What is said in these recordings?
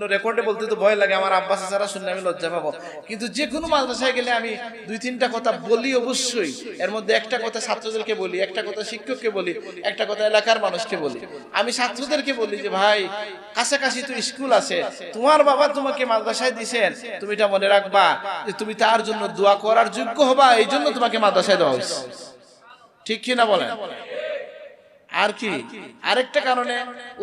জন্য রেকর্ডে বলতে তো ভয় লাগে, আমার আব্বা চাচারা শুনলে আমি লজ্জা পাবো। কিন্তু যে কোনো মাদ্রাসায় গেলে আমি 2-3টা কথা বলি অবশ্যই। এর মধ্যে একটা কথা ছাত্রদেরকে বলি, একটা কথা শিক্ষককে বলি, একটা কথা এলাকার মানুষকে বলি। আমি ছাত্রদেরকে বলি যে ভাই, কাছাকাছি তো স্কুল আছে, তোমার বাবা তোমাকে মাদ্রাসায় দিয়েছেন, তুমি এটা মনে রাখবা যে তুমি তার জন্য দোয়া করার যোগ্য হবা, এই জন্য তোমাকে মাদ্রাসায় দেওয়া হয়েছে। ঠিক কিনা বলেন? আর কি আরেকটা কারণে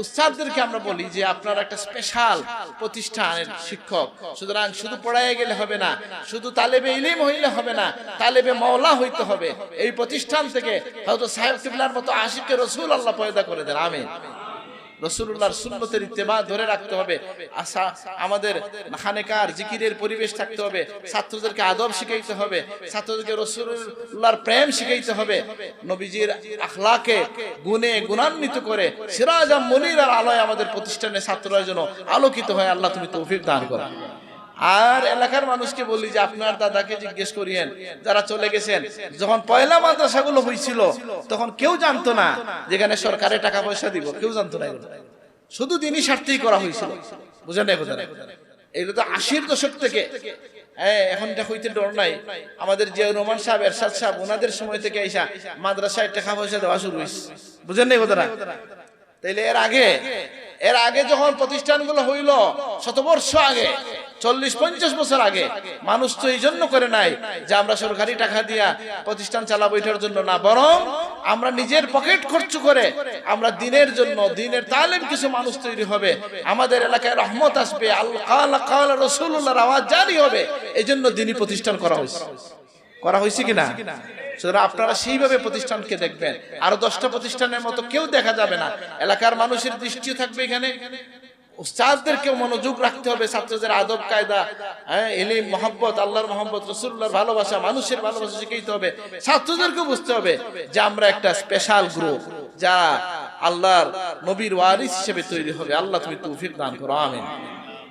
উস্তাদদেরকে আমরা বলি যে আপনারা একটা স্পেশাল প্রতিষ্ঠানের শিক্ষক, সুতরাং শুধু পড়ায় গেলে হবে না, শুধু তালেবে ইলম হইলে হবে না, তালেবে মাওলা হইতে হবে। এই প্রতিষ্ঠান থেকে হয়তো সাহেব কিবলার মতো আশিকে রাসূল আল্লাহ পয়দা করে দেন। আমিন। রাসূলুল্লাহর সুন্নতের ইত্তেবা ধরে রাখতে হবে। আশা আমাদের খানেকার জিকিরের পরিবেশ থাকতে হবে, ছাত্রদেরকে আদব শিখাইতে হবে, ছাত্রদেরকে রাসূলুল্লাহর প্রেম শিখাইতে হবে, নবীজির আখলাকে গুণে গুণান্বিত করে সিরাজাম মুনিরার আলোয় আমাদের প্রতিষ্ঠানের ছাত্ররা যেন আলোকিত হয়। আল্লাহ তুমি তৌফিক দান করো। আর এলাকার মানুষকে বলি যে আপনার দাদাকে জিজ্ঞেস করিয়েন, যারা চলে গেছেন, যখন পয়লা মাদ্রাসাগুলো হয়েছিল তখন কেউ জানতো না যেখানে সরকারে টাকা পয়সা দিব, কেউ জানতো না। শুধু দিনই স্বার্থেই করা হয়েছিল। বুঝেন না? এগুলো তো 80-র দশক থেকে। এখন এটা হইতে ডর নাই। আমাদের জিয়াউর রহমান সাহেব, এরশাদ সাহেব, ওনাদের সময় থেকে আইসা মাদ্রাসায় টাকা পয়সা দেওয়া শুরু হয়েছে। বুঝেন না কথাটা? তাইলে এর আগে যখন প্রতিষ্ঠানগুলো হইল, 100 বর্ষ আগে, 40-50 বছর আগে, মানুষ তো এই জন্য করে নাই যে আমরা সরকারি টাকা দিয়া প্রতিষ্ঠান চালাবো এটার জন্য না, বরং আমরা নিজের পকেট খরচ করে আমরা দিনের জন্য, দিনের তালিম কিছু মানুষ তৈরি হবে, আমাদের এলাকায় রহমত আসবে, আল্লাহ কাল রাসূলুল্লাহর আওয়াজ জারি হবে, এই জন্য দিনী প্রতিষ্ঠান করা হয়েছে কিনা? সুতরাং আপনারা সেইভাবে প্রতিষ্ঠানকে দেখবেন। আরো 10টা প্রতিষ্ঠানের মতো কেউ দেখা যাবে না। এলাকার মানুষের দৃষ্টিও থাকবে এখানে। উস্তাদদেরকেও মনোযোগ রাখতে হবে, ছাত্রদের আদব কায়দা, ইলম, মহব্বত, আল্লাহর মহব্বত, রাসূলুল্লাহর ভালোবাসা, মানুষের ভালোবাসা শিখাইতে হবে। ছাত্রদেরকেও বুঝতে হবে যে আমরা একটা স্পেশাল গ্রুপ, যা আল্লাহর নবীর ওয়ারিস হিসেবে তৈরি হবে। আল্লাহ তুমি তৌফিক দান করো। আমিন।